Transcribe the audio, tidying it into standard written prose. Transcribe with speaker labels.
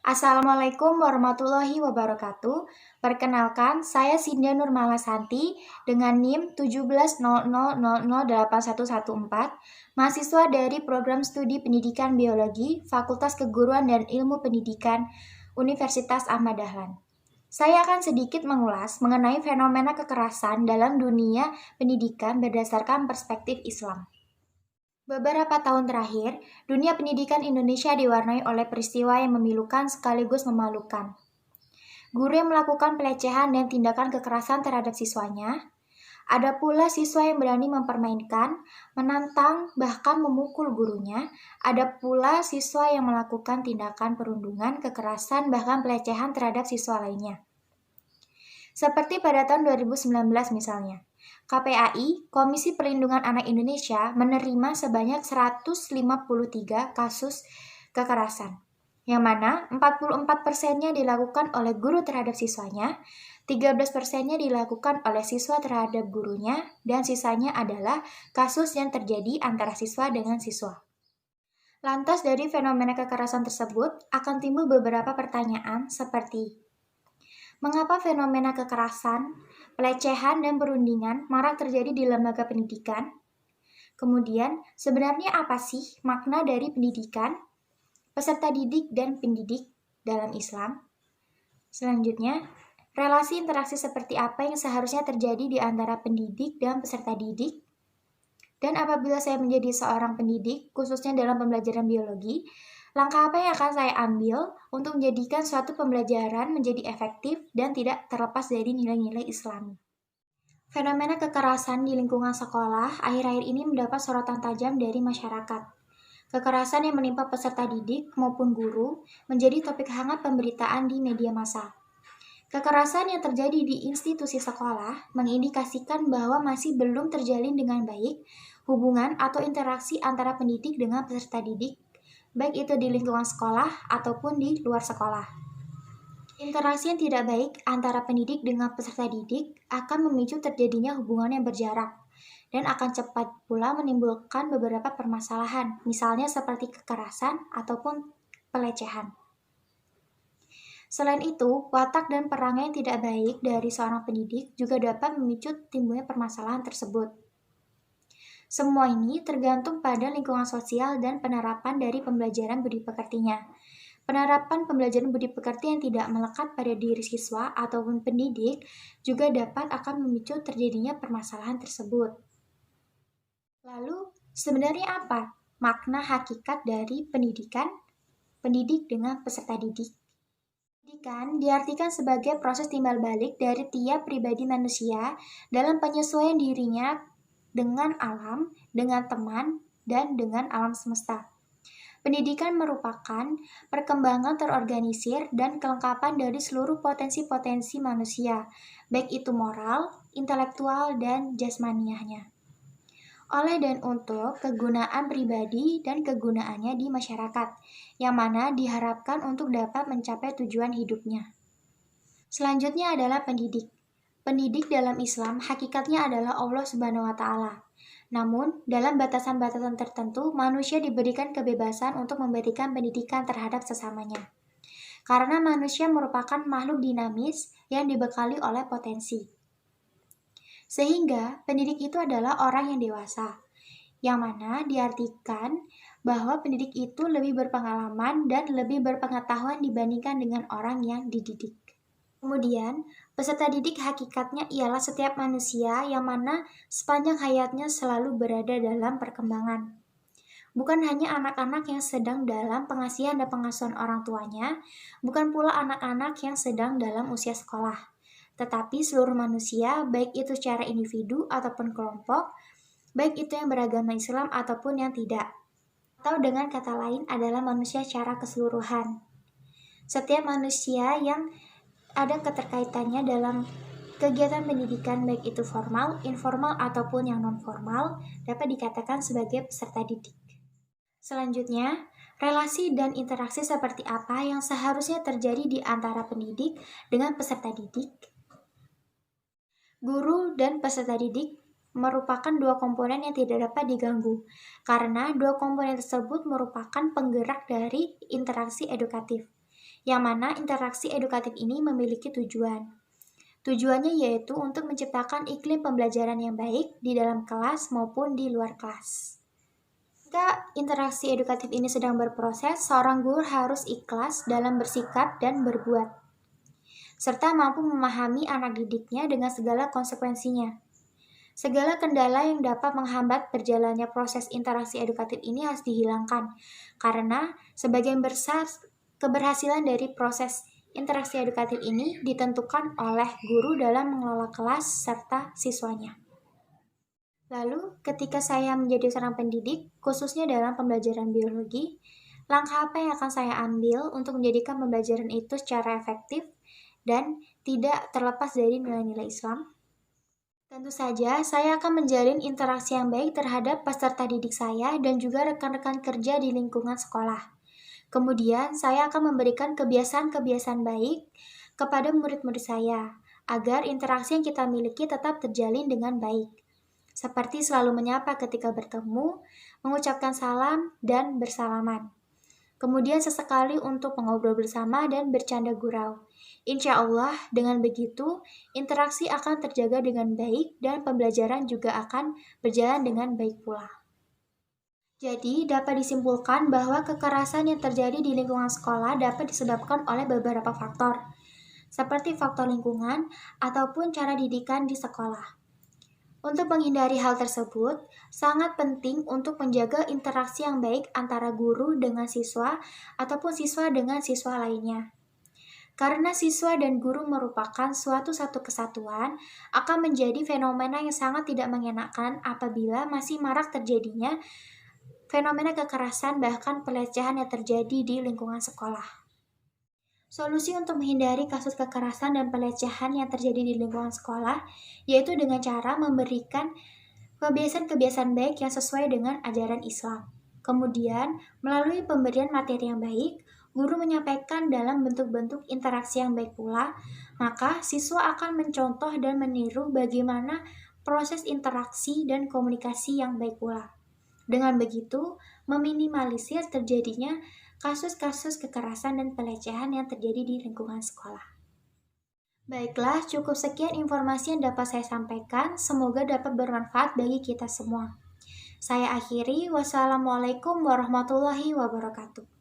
Speaker 1: Assalamualaikum warahmatullahi wabarakatuh. Perkenalkan, saya Sinda Nurmalasanti dengan NIM 1700008114, mahasiswa dari Program Studi Pendidikan Biologi, Fakultas Keguruan dan Ilmu Pendidikan, Universitas Ahmad Dahlan. Saya akan sedikit mengulas mengenai fenomena kekerasan dalam dunia pendidikan berdasarkan perspektif Islam. Beberapa tahun terakhir, dunia pendidikan Indonesia diwarnai oleh peristiwa yang memilukan sekaligus memalukan. Guru yang melakukan pelecehan dan tindakan kekerasan terhadap siswanya. Ada pula siswa yang berani mempermainkan, menantang, bahkan memukul gurunya. Ada pula siswa yang melakukan tindakan perundungan, kekerasan, bahkan pelecehan terhadap siswa lainnya. Seperti pada tahun 2019 misalnya. KPAI, Komisi Perlindungan Anak Indonesia, menerima sebanyak 153 kasus kekerasan, yang mana 44%-nya dilakukan oleh guru terhadap siswanya, 13%-nya dilakukan oleh siswa terhadap gurunya, dan sisanya adalah kasus yang terjadi antara siswa dengan siswa. Lantas dari fenomena kekerasan tersebut akan timbul beberapa pertanyaan seperti mengapa fenomena kekerasan, pelecehan, dan perundingan marak terjadi di lembaga pendidikan? Kemudian, sebenarnya apa sih makna dari pendidikan, peserta didik, dan pendidik dalam Islam? Selanjutnya, relasi interaksi seperti apa yang seharusnya terjadi di antara pendidik dan peserta didik? Dan apabila saya menjadi seorang pendidik, khususnya dalam pembelajaran biologi, langkah apa yang akan saya ambil untuk menjadikan suatu pembelajaran menjadi efektif dan tidak terlepas dari nilai-nilai Islami? Fenomena kekerasan di lingkungan sekolah akhir-akhir ini mendapat sorotan tajam dari masyarakat. Kekerasan yang menimpa peserta didik maupun guru menjadi topik hangat pemberitaan di media massa. Kekerasan yang terjadi di institusi sekolah mengindikasikan bahwa masih belum terjalin dengan baik hubungan atau interaksi antara pendidik dengan peserta didik, baik itu di lingkungan sekolah ataupun di luar sekolah. Interaksi yang tidak baik antara pendidik dengan peserta didik akan memicu terjadinya hubungan yang berjarak dan akan cepat pula menimbulkan beberapa permasalahan, misalnya seperti kekerasan ataupun pelecehan. Selain itu, watak dan perangai yang tidak baik dari seorang pendidik juga dapat memicu timbulnya permasalahan tersebut. Semua ini tergantung pada lingkungan sosial dan penerapan dari pembelajaran budi pekertinya. Penerapan pembelajaran budi pekerti yang tidak melekat pada diri siswa ataupun pendidik juga dapat akan memicu terjadinya permasalahan tersebut. Lalu, sebenarnya apa makna hakikat dari pendidikan, pendidik dengan peserta didik? Pendidikan diartikan sebagai proses timbal balik dari tiap pribadi manusia dalam penyesuaian dirinya dengan alam, dengan teman, dan dengan alam semesta. Pendidikan merupakan perkembangan terorganisir dan kelengkapan dari seluruh potensi-potensi manusia, baik itu moral, intelektual, dan jasmaniahnya. Oleh dan untuk kegunaan pribadi dan kegunaannya di masyarakat, yang mana diharapkan untuk dapat mencapai tujuan hidupnya. Selanjutnya adalah pendidik. Pendidik dalam Islam hakikatnya adalah Allah Subhanahu wa Ta'ala. Namun, dalam batasan-batasan tertentu, manusia diberikan kebebasan untuk memberikan pendidikan terhadap sesamanya. Karena manusia merupakan makhluk dinamis yang dibekali oleh potensi. Sehingga, pendidik itu adalah orang yang dewasa, yang mana diartikan bahwa pendidik itu lebih berpengalaman dan lebih berpengetahuan dibandingkan dengan orang yang dididik. Kemudian, peserta didik hakikatnya ialah setiap manusia yang mana sepanjang hayatnya selalu berada dalam perkembangan. Bukan hanya anak-anak yang sedang dalam pengasihan dan pengasuhan orang tuanya, bukan pula anak-anak yang sedang dalam usia sekolah, tetapi seluruh manusia, baik itu secara individu ataupun kelompok, baik itu yang beragama Islam ataupun yang tidak. Atau dengan kata lain adalah manusia secara keseluruhan. Setiap manusia yang ada keterkaitannya dalam kegiatan pendidikan baik itu formal, informal, ataupun yang non-formal dapat dikatakan sebagai peserta didik. Selanjutnya, relasi dan interaksi seperti apa yang seharusnya terjadi di antara pendidik dengan peserta didik? Guru dan peserta didik merupakan dua komponen yang tidak dapat diganggu, karena dua komponen tersebut merupakan penggerak dari interaksi edukatif, yang mana interaksi edukatif ini memiliki tujuan. Tujuannya yaitu untuk menciptakan iklim pembelajaran yang baik di dalam kelas maupun di luar kelas. Jika interaksi edukatif ini sedang berproses, seorang guru harus ikhlas dalam bersikap dan berbuat, serta mampu memahami anak didiknya dengan segala konsekuensinya. Segala kendala yang dapat menghambat berjalannya proses interaksi edukatif ini harus dihilangkan, karena sebagian besar keberhasilan dari proses interaksi edukatif ini ditentukan oleh guru dalam mengelola kelas serta siswanya. Lalu, ketika saya menjadi seorang pendidik, khususnya dalam pembelajaran biologi, langkah apa yang akan saya ambil untuk menjadikan pembelajaran itu secara efektif dan tidak terlepas dari nilai-nilai Islam? Tentu saja, saya akan menjalin interaksi yang baik terhadap peserta didik saya dan juga rekan-rekan kerja di lingkungan sekolah. Kemudian, saya akan memberikan kebiasaan-kebiasaan baik kepada murid-murid saya, agar interaksi yang kita miliki tetap terjalin dengan baik. Seperti selalu menyapa ketika bertemu, mengucapkan salam, dan bersalaman. Kemudian sesekali untuk mengobrol bersama dan bercanda gurau. Insya Allah, dengan begitu, interaksi akan terjaga dengan baik dan pembelajaran juga akan berjalan dengan baik pula. Jadi, dapat disimpulkan bahwa kekerasan yang terjadi di lingkungan sekolah dapat disebabkan oleh beberapa faktor, seperti faktor lingkungan ataupun cara didikan di sekolah. Untuk menghindari hal tersebut, sangat penting untuk menjaga interaksi yang baik antara guru dengan siswa ataupun siswa dengan siswa lainnya. Karena siswa dan guru merupakan satu kesatuan, akan menjadi fenomena yang sangat tidak mengenakan apabila masih marak terjadinya fenomena kekerasan bahkan pelecehan yang terjadi di lingkungan sekolah. Solusi untuk menghindari kasus kekerasan dan pelecehan yang terjadi di lingkungan sekolah yaitu dengan cara memberikan kebiasaan-kebiasaan baik yang sesuai dengan ajaran Islam. Kemudian, melalui pemberian materi yang baik, guru menyampaikan dalam bentuk-bentuk interaksi yang baik pula, maka siswa akan mencontoh dan meniru bagaimana proses interaksi dan komunikasi yang baik pula. Dengan begitu, meminimalisir terjadinya kasus-kasus kekerasan dan pelecehan yang terjadi di lingkungan sekolah. Baiklah, cukup sekian informasi yang dapat saya sampaikan. Semoga dapat bermanfaat bagi kita semua. Saya akhiri, wassalamualaikum warahmatullahi wabarakatuh.